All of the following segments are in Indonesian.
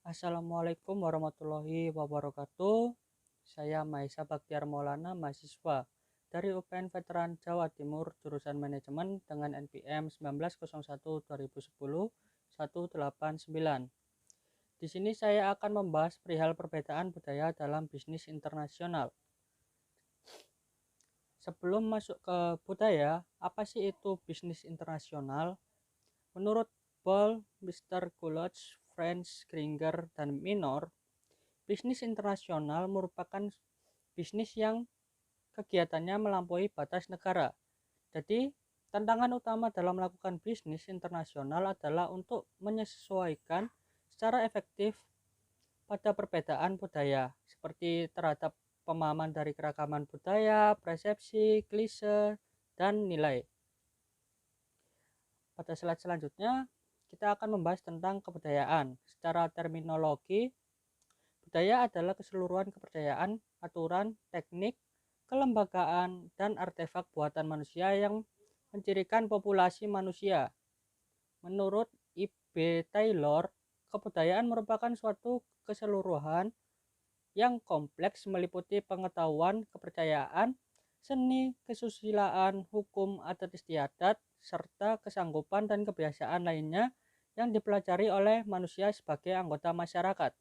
Assalamualaikum warahmatullahi wabarakatuh. Saya Maisa Baktiar Maulana, mahasiswa dari UPN Veteran Jawa Timur, jurusan Manajemen dengan NPM 1901-2010 189. Di sini saya akan membahas perihal perbedaan budaya dalam bisnis internasional. Sebelum masuk ke budaya, apa sih itu bisnis internasional? Menurut Paul, Mr. Coolidge, Franz Kringer, dan Minor, bisnis internasional merupakan bisnis yang kegiatannya melampaui batas negara. Jadi, tantangan utama dalam melakukan bisnis internasional adalah untuk menyesuaikan secara efektif pada perbedaan budaya, seperti terhadap pemahaman dari keragaman budaya, persepsi, klise, dan nilai. Pada slide selanjutnya, kita akan membahas tentang kebudayaan. Secara terminologi, budaya adalah keseluruhan kepercayaan, aturan, teknik, kelembagaan, dan artefak buatan manusia yang mencirikan populasi manusia. Menurut I.B. Taylor, kebudayaan merupakan suatu keseluruhan yang kompleks meliputi pengetahuan, kepercayaan, seni, kesusilaan, hukum, adat istiadat, serta kesanggupan dan kebiasaan lainnya yang dipelajari oleh manusia sebagai anggota masyarakat.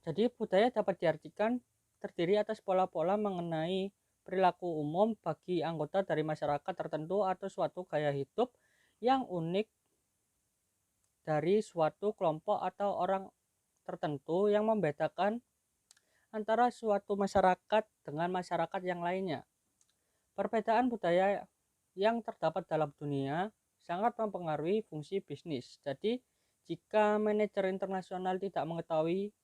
Jadi budaya dapat diartikan terdiri atas pola-pola mengenai perilaku umum bagi anggota dari masyarakat tertentu atau suatu gaya hidup yang unik dari suatu kelompok atau orang tertentu yang membedakan antara suatu masyarakat dengan masyarakat yang lainnya. Perbedaan budaya yang terdapat dalam dunia sangat mempengaruhi fungsi bisnis. Jadi, jika manajer internasional tidak mengetahui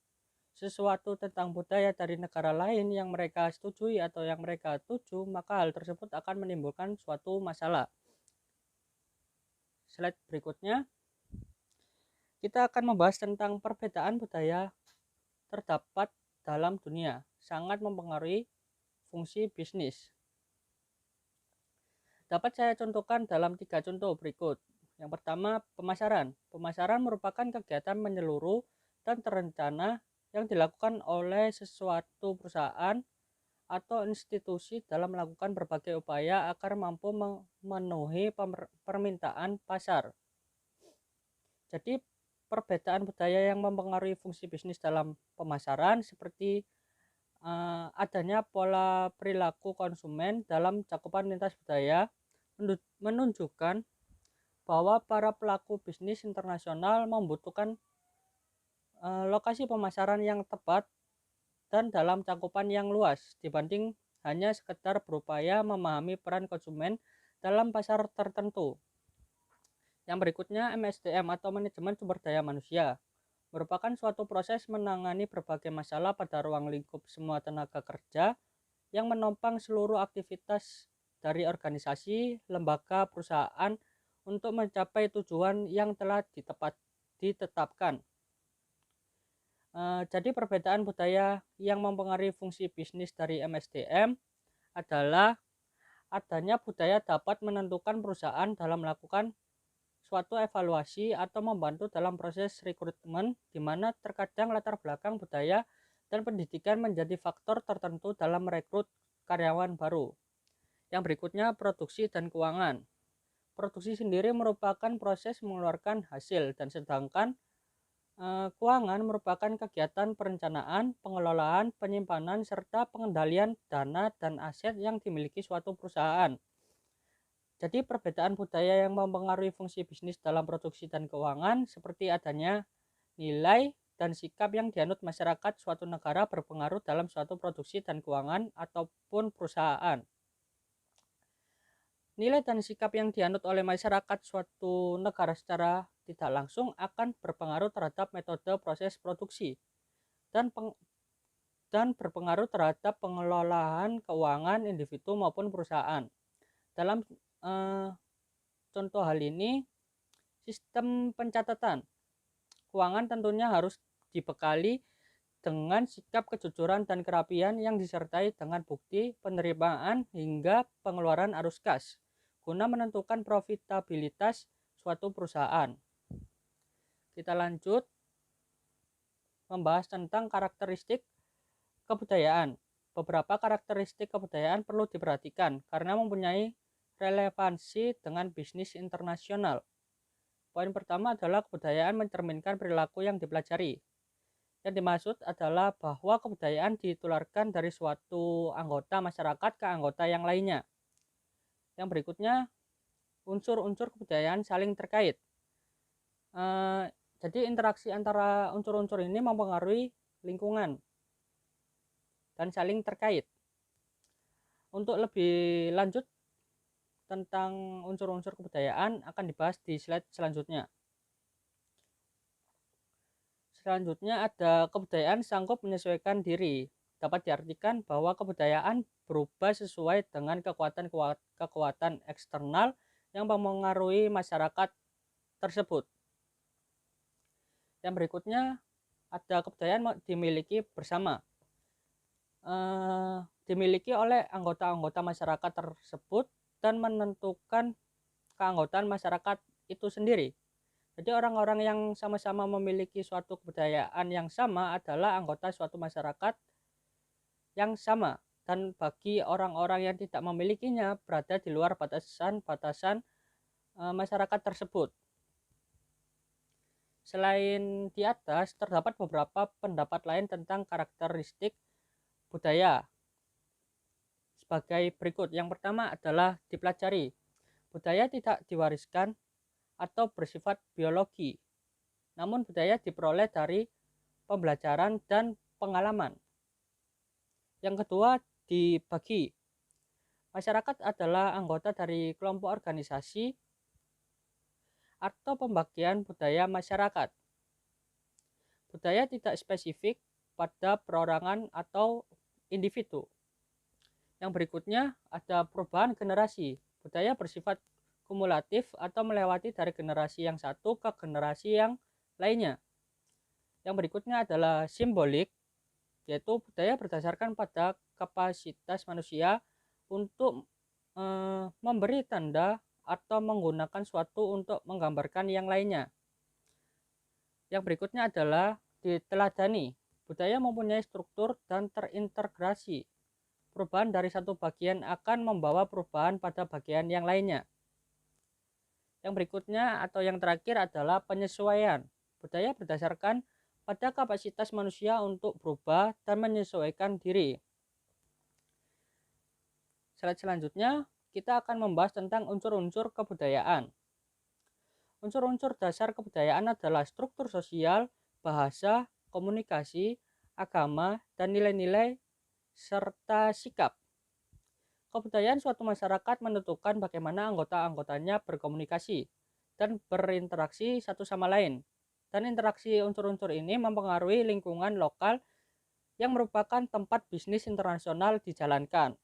sesuatu tentang budaya dari negara lain yang mereka setujui atau yang mereka tuju, maka hal tersebut akan menimbulkan suatu masalah. Slide berikutnya, kita akan membahas tentang perbedaan budaya terdapat dalam dunia, sangat mempengaruhi fungsi bisnis. Dapat saya contohkan dalam 3 contoh berikut. Yang pertama, pemasaran. Pemasaran merupakan kegiatan menyeluruh dan terencana yang dilakukan oleh sesuatu perusahaan atau institusi dalam melakukan berbagai upaya agar mampu memenuhi permintaan pasar. Jadi, perbedaan budaya yang mempengaruhi fungsi bisnis dalam pemasaran seperti adanya pola perilaku konsumen dalam cakupan lintas budaya menunjukkan bahwa para pelaku bisnis internasional membutuhkan lokasi pemasaran yang tepat dan dalam cakupan yang luas dibanding hanya sekedar berupaya memahami peran konsumen dalam pasar tertentu. Yang berikutnya, MSDM atau manajemen sumber daya manusia merupakan suatu proses menangani berbagai masalah pada ruang lingkup semua tenaga kerja yang menopang seluruh aktivitas dari organisasi, lembaga, perusahaan untuk mencapai tujuan yang telah ditetapkan. Jadi perbedaan budaya yang mempengaruhi fungsi bisnis dari MSDM adalah adanya budaya dapat menentukan perusahaan dalam melakukan suatu evaluasi atau membantu dalam proses rekrutmen, di mana terkadang latar belakang budaya dan pendidikan menjadi faktor tertentu dalam merekrut karyawan baru. Yang berikutnya, produksi dan keuangan. Produksi sendiri merupakan proses mengeluarkan hasil, dan sedangkan keuangan merupakan kegiatan perencanaan, pengelolaan, penyimpanan, serta pengendalian dana dan aset yang dimiliki suatu perusahaan. Jadi perbedaan budaya yang mempengaruhi fungsi bisnis dalam produksi dan keuangan seperti adanya nilai dan sikap yang dianut masyarakat suatu negara berpengaruh dalam suatu produksi dan keuangan ataupun perusahaan. Nilai dan sikap yang dianut oleh masyarakat suatu negara secara tidak langsung akan berpengaruh terhadap metode proses produksi dan berpengaruh terhadap pengelolaan keuangan individu maupun perusahaan. Dalam contoh hal ini, sistem pencatatan keuangan tentunya harus dibekali dengan sikap kejujuran dan kerapian yang disertai dengan bukti penerimaan hingga pengeluaran arus kas, guna menentukan profitabilitas suatu perusahaan. Kita lanjut membahas tentang karakteristik kebudayaan. Beberapa karakteristik kebudayaan perlu diperhatikan karena mempunyai relevansi dengan bisnis internasional. Poin pertama adalah kebudayaan mencerminkan perilaku yang dipelajari. Yang dimaksud adalah bahwa kebudayaan ditularkan dari suatu anggota masyarakat ke anggota yang lainnya. Yang berikutnya, unsur-unsur kebudayaan saling terkait. Jadi interaksi antara unsur-unsur ini mempengaruhi lingkungan dan saling terkait. Untuk lebih lanjut tentang unsur-unsur kebudayaan akan dibahas di slide selanjutnya. Selanjutnya ada kebudayaan sanggup menyesuaikan diri. Dapat diartikan bahwa kebudayaan berubah sesuai dengan kekuatan eksternal yang mempengaruhi masyarakat tersebut. Yang berikutnya ada kebudayaan dimiliki bersama. Dimiliki oleh anggota-anggota masyarakat tersebut dan menentukan keanggotaan masyarakat itu sendiri. Jadi orang-orang yang sama-sama memiliki suatu kebudayaan yang sama adalah anggota suatu masyarakat yang sama, dan bagi orang-orang yang tidak memilikinya berada di luar batasan-batasan masyarakat tersebut. Selain di atas, terdapat beberapa pendapat lain tentang karakteristik budaya sebagai berikut. Yang pertama adalah dipelajari. Budaya tidak diwariskan atau bersifat biologi, namun budaya diperoleh dari pembelajaran dan pengalaman. Yang kedua, dibagi. Masyarakat adalah anggota dari kelompok organisasi atau pembagian budaya masyarakat. Budaya tidak spesifik pada perorangan atau individu. Yang berikutnya ada perubahan generasi. Budaya bersifat kumulatif atau melewati dari generasi yang satu ke generasi yang lainnya. Yang berikutnya adalah simbolik, yaitu budaya berdasarkan pada kapasitas manusia untuk memberi tanda atau menggunakan suatu untuk menggambarkan yang lainnya. Yang berikutnya adalah diteladani. Budaya mempunyai struktur dan terintegrasi. Perubahan dari satu bagian akan membawa perubahan pada bagian yang lainnya. Yang berikutnya atau yang terakhir adalah penyesuaian. Budaya berdasarkan pada kapasitas manusia untuk berubah dan menyesuaikan diri. Slide selanjutnya kita akan membahas tentang unsur-unsur kebudayaan. Unsur-unsur dasar kebudayaan adalah struktur sosial, bahasa, komunikasi, agama, dan nilai-nilai serta sikap. Kebudayaan suatu masyarakat menentukan bagaimana anggota-anggotanya berkomunikasi dan berinteraksi satu sama lain. Dan interaksi unsur-unsur ini mempengaruhi lingkungan lokal yang merupakan tempat bisnis internasional dijalankan.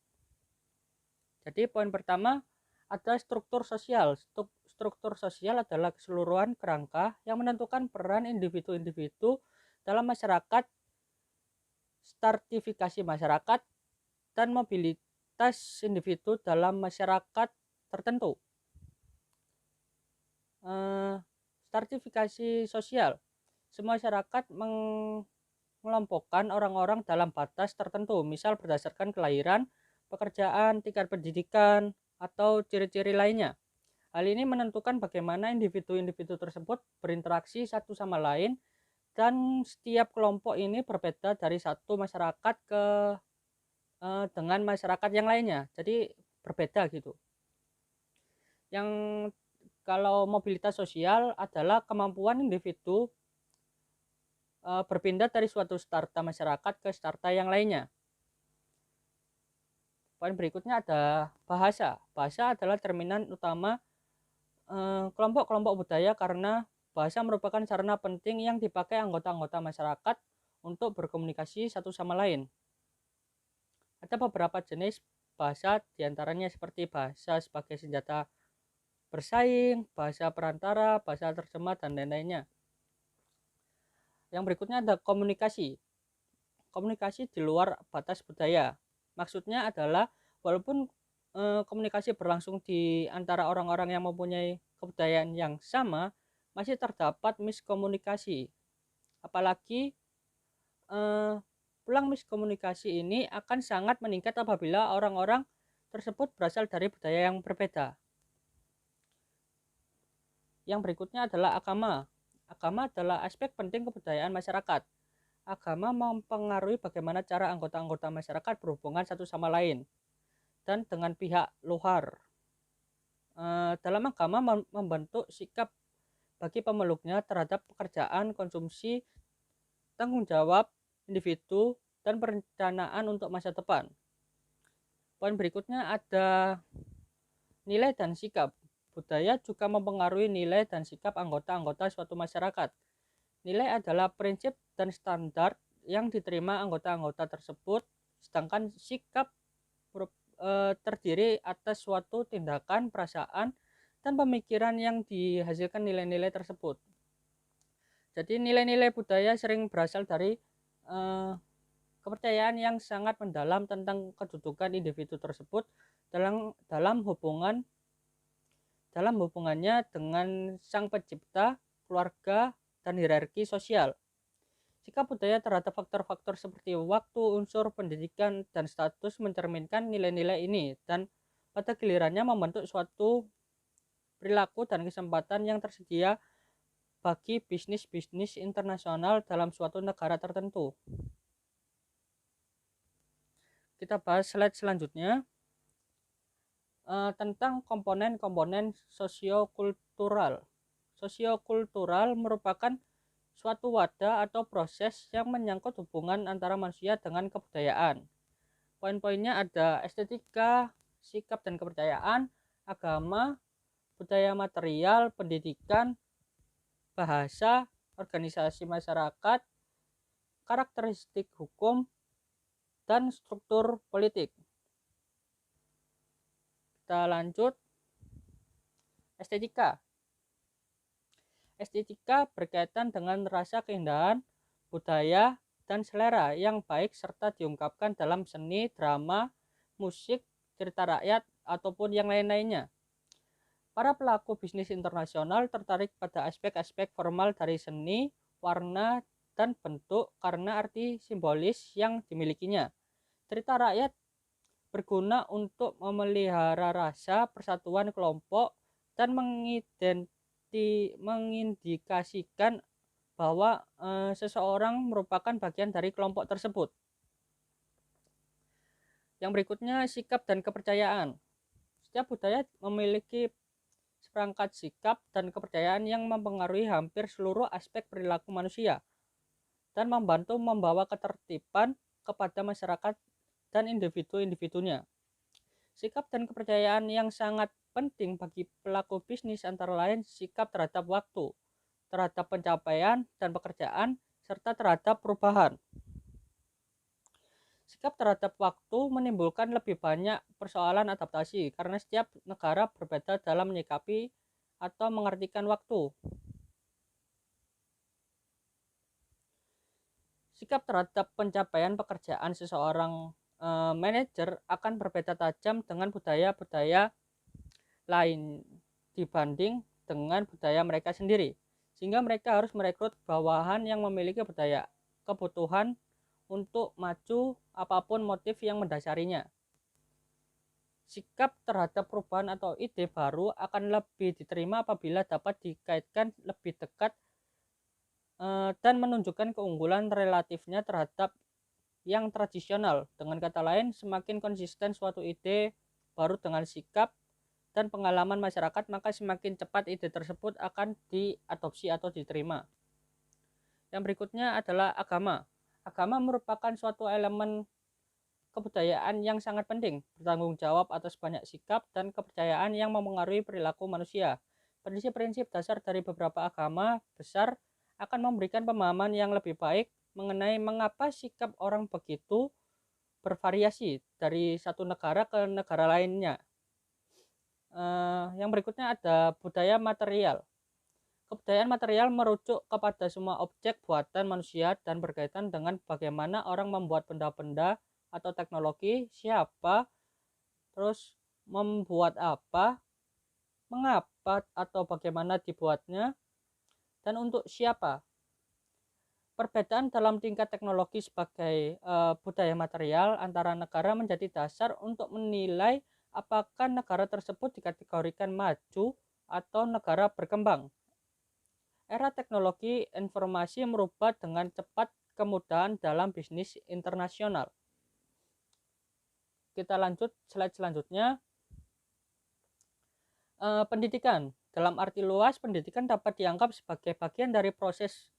Jadi poin pertama ada struktur sosial. Struktur sosial adalah keseluruhan kerangka yang menentukan peran individu-individu dalam masyarakat, stratifikasi masyarakat, dan mobilitas individu dalam masyarakat tertentu. Stratifikasi sosial. Semua masyarakat mengelompokkan orang-orang dalam batas tertentu, misal berdasarkan kelahiran, pekerjaan, tingkat pendidikan, atau ciri-ciri lainnya. Hal ini menentukan bagaimana individu-individu tersebut berinteraksi satu sama lain, dan setiap kelompok ini berbeda dari satu masyarakat dengan masyarakat yang lainnya. Jadi berbeda gitu. Yang kalau mobilitas sosial adalah kemampuan individu berpindah dari suatu strata masyarakat ke strata yang lainnya. Poin berikutnya ada bahasa. Bahasa adalah cerminan utama kelompok-kelompok budaya karena bahasa merupakan sarana penting yang dipakai anggota-anggota masyarakat untuk berkomunikasi satu sama lain. Ada beberapa jenis bahasa, diantaranya seperti bahasa sebagai senjata bersaing, bahasa perantara, bahasa terjemah, dan lain-lainnya. Yang berikutnya ada komunikasi. Komunikasi di luar batas budaya. Maksudnya adalah walaupun komunikasi berlangsung di antara orang-orang yang mempunyai kebudayaan yang sama, masih terdapat miskomunikasi. Apalagi peluang miskomunikasi ini akan sangat meningkat apabila orang-orang tersebut berasal dari budaya yang berbeda. Yang berikutnya adalah agama. Agama adalah aspek penting kebudayaan masyarakat. Agama mempengaruhi bagaimana cara anggota-anggota masyarakat berhubungan satu sama lain dan dengan pihak luar. Dalam agama membentuk sikap bagi pemeluknya terhadap pekerjaan, konsumsi, tanggung jawab individu, dan perencanaan untuk masa depan. Poin berikutnya ada nilai dan sikap. Budaya juga mempengaruhi nilai dan sikap anggota-anggota suatu masyarakat. Nilai adalah prinsip dan standar yang diterima anggota-anggota tersebut, sedangkan sikap terdiri atas suatu tindakan, perasaan, dan pemikiran yang dihasilkan nilai-nilai tersebut. Jadi nilai-nilai budaya sering berasal dari kepercayaan yang sangat mendalam tentang kedudukan individu tersebut dalam hubungannya dengan sang pencipta, keluarga, dan hierarki sosial. Sikap budaya terhadap faktor-faktor seperti waktu, unsur, pendidikan, dan status mencerminkan nilai-nilai ini dan pada gilirannya membentuk suatu perilaku dan kesempatan yang tersedia bagi bisnis-bisnis internasional dalam suatu negara tertentu. Kita bahas slide selanjutnya tentang komponen-komponen sosiokultural. Sosiokultural merupakan suatu wadah atau proses yang menyangkut hubungan antara manusia dengan kebudayaan. Poin-poinnya ada estetika, sikap dan kepercayaan, agama, budaya material, pendidikan, bahasa, organisasi masyarakat, karakteristik hukum, dan struktur politik. Kita lanjut. Estetika. Estetika berkaitan dengan rasa keindahan, budaya, dan selera yang baik serta diungkapkan dalam seni, drama, musik, cerita rakyat, ataupun yang lain-lainnya. Para pelaku bisnis internasional tertarik pada aspek-aspek formal dari seni, warna, dan bentuk karena arti simbolis yang dimilikinya. Cerita rakyat berguna untuk memelihara rasa persatuan kelompok dan mengindikasikan bahwa seseorang merupakan bagian dari kelompok tersebut. Yang berikutnya, sikap dan kepercayaan. Setiap budaya memiliki seperangkat sikap dan kepercayaan yang mempengaruhi hampir seluruh aspek perilaku manusia dan membantu membawa ketertiban kepada masyarakat dan individu-individunya. Sikap dan kepercayaan yang sangat penting bagi pelaku bisnis antara lain sikap terhadap waktu, terhadap pencapaian dan pekerjaan, serta terhadap perubahan. Sikap terhadap waktu menimbulkan lebih banyak persoalan adaptasi karena setiap negara berbeda dalam menyikapi atau mengartikan waktu. Sikap terhadap pencapaian pekerjaan seseorang manajer akan berbeda tajam dengan budaya-budaya lain dibanding dengan budaya mereka sendiri, sehingga mereka harus merekrut bawahan yang memiliki budaya kebutuhan untuk maju apapun motif yang mendasarinya. Sikap terhadap perubahan atau ide baru akan lebih diterima apabila dapat dikaitkan lebih dekat dan menunjukkan keunggulan relatifnya terhadap yang tradisional. Dengan kata lain, semakin konsisten suatu ide baru dengan sikap dan pengalaman masyarakat, maka semakin cepat ide tersebut akan diadopsi atau diterima. Yang berikutnya adalah agama. Agama merupakan suatu elemen kebudayaan yang sangat penting, bertanggung jawab atas banyak sikap dan kepercayaan yang mempengaruhi perilaku manusia. Prinsip-prinsip dasar dari beberapa agama besar akan memberikan pemahaman yang lebih baik mengenai mengapa sikap orang begitu bervariasi dari satu negara ke negara lainnya. Yang berikutnya ada budaya material. Kebudayaan material merujuk kepada semua objek buatan manusia dan berkaitan dengan bagaimana orang membuat benda-benda atau teknologi, siapa, terus membuat apa, mengapa atau bagaimana dibuatnya, dan untuk siapa. Perbedaan dalam tingkat teknologi sebagai budaya material antara negara menjadi dasar untuk menilai apakah negara tersebut dikategorikan maju atau negara berkembang. Era teknologi informasi merubah dengan cepat kemudahan dalam bisnis internasional. Kita lanjut slide selanjutnya. Pendidikan. Dalam arti luas, pendidikan dapat dianggap sebagai bagian dari proses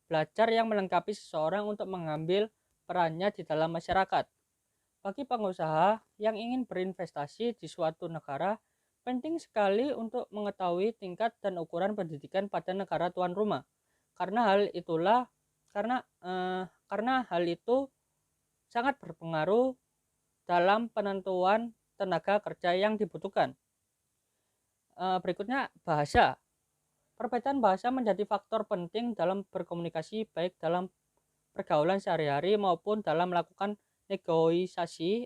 belajar yang melengkapi seseorang untuk mengambil perannya di dalam masyarakat. Bagi pengusaha yang ingin berinvestasi di suatu negara, penting sekali untuk mengetahui tingkat dan ukuran pendidikan pada negara tuan rumah. Karena hal itu sangat berpengaruh dalam penentuan tenaga kerja yang dibutuhkan. Berikutnya, bahasa. Perbedaan bahasa menjadi faktor penting dalam berkomunikasi, baik dalam pergaulan sehari-hari maupun dalam melakukan negosiasi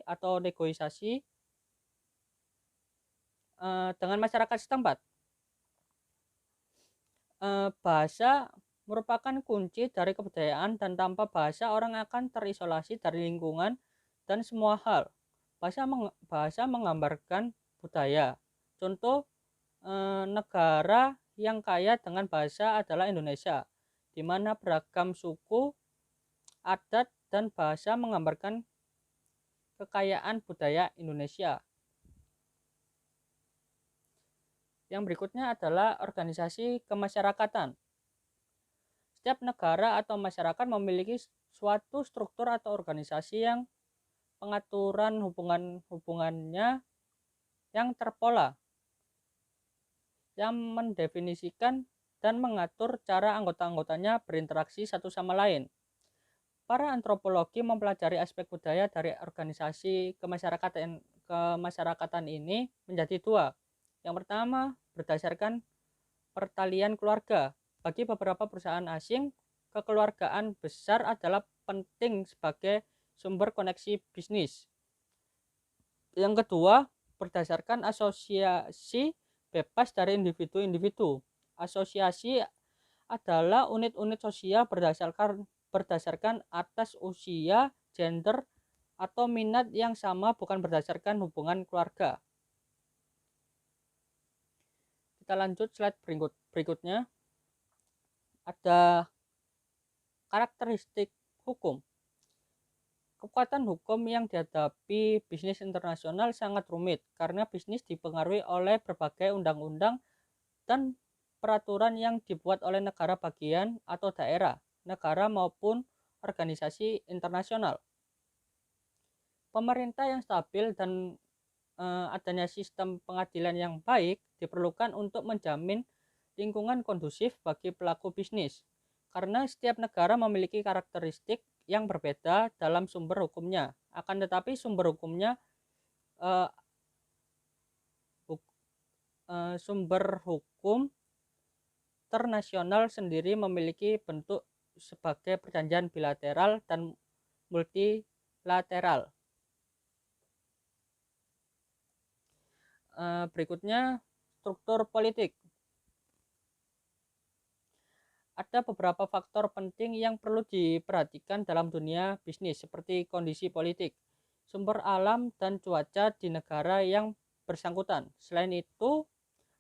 dengan masyarakat setempat. Bahasa merupakan kunci dari kebudayaan, dan tanpa bahasa orang akan terisolasi dari lingkungan dan semua hal. Bahasa menggambarkan budaya. Contoh negara yang kaya dengan bahasa adalah Indonesia, di mana beragam suku, adat, dan bahasa menggambarkan kekayaan budaya Indonesia. Yang berikutnya adalah organisasi kemasyarakatan. Setiap negara atau masyarakat memiliki suatu struktur atau organisasi yang pengaturan hubungannya yang terpola, yang mendefinisikan dan mengatur cara anggota-anggotanya berinteraksi satu sama lain. Para antropologi mempelajari aspek budaya dari organisasi kemasyarakatan ini menjadi dua. Yang pertama, berdasarkan pertalian keluarga. Bagi beberapa perusahaan asing, kekeluargaan besar adalah penting sebagai sumber koneksi bisnis. Yang kedua, berdasarkan asosiasi bebas dari individu-individu. Asosiasi adalah unit-unit sosial berdasarkan atas usia, gender, atau minat yang sama, bukan berdasarkan hubungan keluarga. Kita lanjut slide berikutnya. Ada karakteristik hukum. Kekuatan hukum yang dihadapi bisnis internasional sangat rumit karena bisnis dipengaruhi oleh berbagai undang-undang dan peraturan yang dibuat oleh negara bagian atau daerah, negara maupun organisasi internasional. Pemerintah yang stabil dan adanya sistem pengadilan yang baik diperlukan untuk menjamin lingkungan kondusif bagi pelaku bisnis, karena setiap negara memiliki karakteristik yang berbeda dalam sumber hukumnya. Akan tetapi sumber hukum internasional sendiri memiliki bentuk sebagai perjanjian bilateral dan multilateral. Berikutnya, struktur politik. Ada beberapa faktor penting yang perlu diperhatikan dalam dunia bisnis, seperti kondisi politik, sumber alam, dan cuaca di negara yang bersangkutan. Selain itu,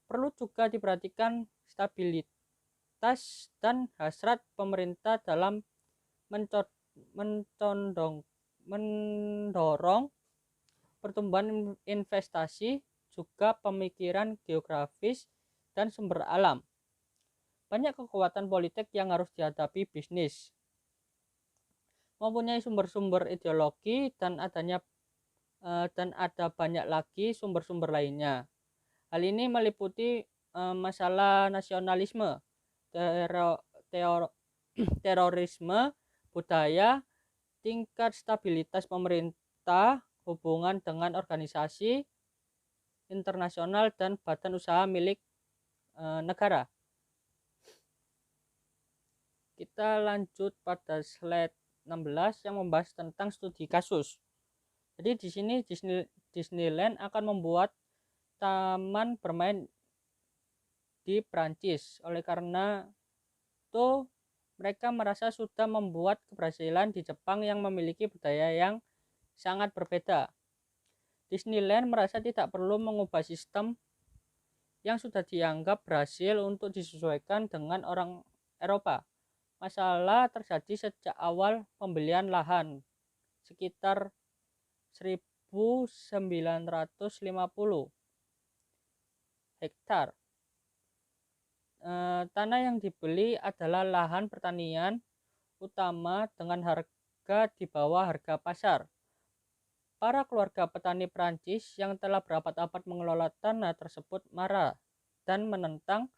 perlu juga diperhatikan stabilitas dan hasrat pemerintah dalam mendorong pertumbuhan investasi, juga pemikiran geografis dan sumber alam. Banyak kekuatan politik yang harus dihadapi bisnis, mempunyai sumber-sumber ideologi, dan ada banyak lagi sumber-sumber lainnya. Hal ini meliputi masalah nasionalisme, terorisme, budaya, tingkat stabilitas pemerintah, hubungan dengan organisasi internasional, dan badan usaha milik negara. Kita lanjut pada slide 16 yang membahas tentang studi kasus. Jadi di sini Disneyland akan membuat taman bermain di Prancis. Oleh karena itu mereka merasa sudah membuat keberhasilan di Jepang yang memiliki budaya yang sangat berbeda. Disneyland merasa tidak perlu mengubah sistem yang sudah dianggap berhasil untuk disesuaikan dengan orang Eropa. Masalah terjadi sejak awal pembelian lahan, sekitar 1950 hektar. Tanah yang dibeli adalah lahan pertanian utama dengan harga di bawah harga pasar. Para keluarga petani Prancis yang telah berabad-abad mengelola tanah tersebut marah dan menentang,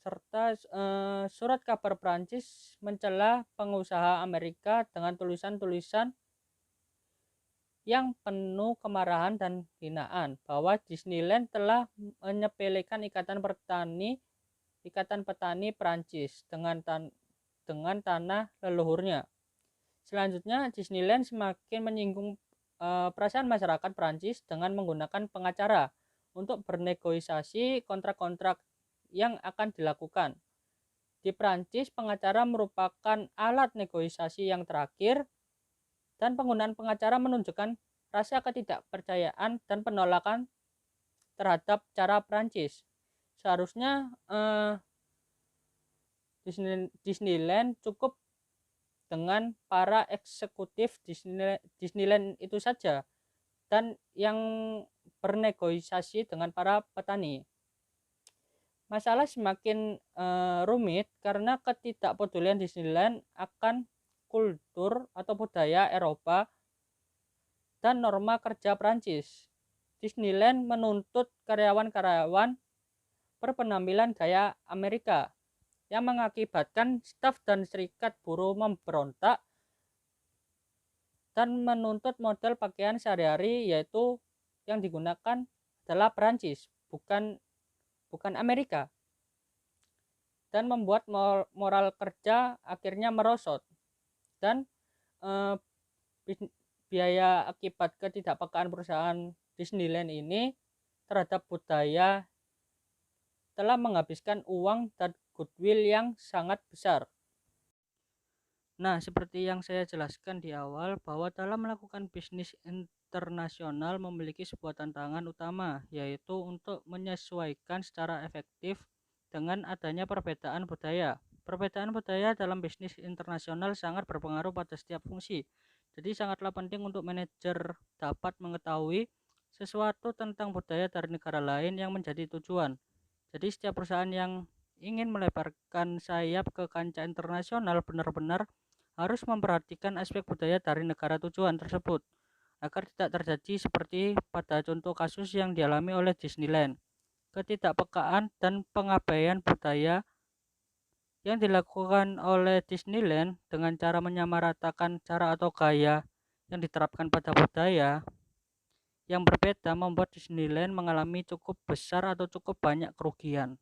serta surat kabar Prancis mencela pengusaha Amerika dengan tulisan-tulisan yang penuh kemarahan dan hinaan bahwa Disneyland telah menyepelekan ikatan petani Prancis dengan tanah leluhurnya. Selanjutnya, Disneyland semakin menyinggung perasaan masyarakat Prancis dengan menggunakan pengacara untuk bernegosiasi kontrak-kontrak yang akan dilakukan. Di Prancis, pengacara merupakan alat negosiasi yang terakhir, dan penggunaan pengacara menunjukkan rasa ketidakpercayaan dan penolakan terhadap cara Prancis. Seharusnya Disneyland cukup dengan para eksekutif Disneyland itu saja dan yang bernegosiasi dengan para petani. Masalah semakin rumit karena ketidakpedulian Disneyland akan kultur atau budaya Eropa dan norma kerja Prancis. Disneyland menuntut karyawan-karyawan berpenampilan gaya Amerika, yang mengakibatkan staf dan serikat buruh memberontak dan menuntut model pakaian sehari-hari yaitu yang digunakan adalah Prancis, bukan Amerika, dan membuat moral kerja akhirnya merosot, dan biaya akibat ketidakpekaan perusahaan Disneyland ini terhadap budaya telah menghabiskan uang dan goodwill yang sangat besar. Nah, seperti yang saya jelaskan di awal, bahwa dalam melakukan bisnis internasional memiliki sebuah tantangan utama, yaitu untuk menyesuaikan secara efektif dengan adanya perbedaan budaya. Perbedaan budaya dalam bisnis internasional sangat berpengaruh pada setiap fungsi. Jadi sangatlah penting untuk manajer dapat mengetahui sesuatu tentang budaya dari negara lain yang menjadi tujuan. Jadi setiap perusahaan yang ingin melebarkan sayap ke kancah internasional benar-benar harus memperhatikan aspek budaya dari negara tujuan tersebut agar tidak terjadi seperti pada contoh kasus yang dialami oleh Disneyland. Ketidakpekaan dan pengabaian budaya yang dilakukan oleh Disneyland dengan cara menyamaratakan cara atau gaya yang diterapkan pada budaya yang berbeda membuat Disneyland mengalami cukup besar atau cukup banyak kerugian.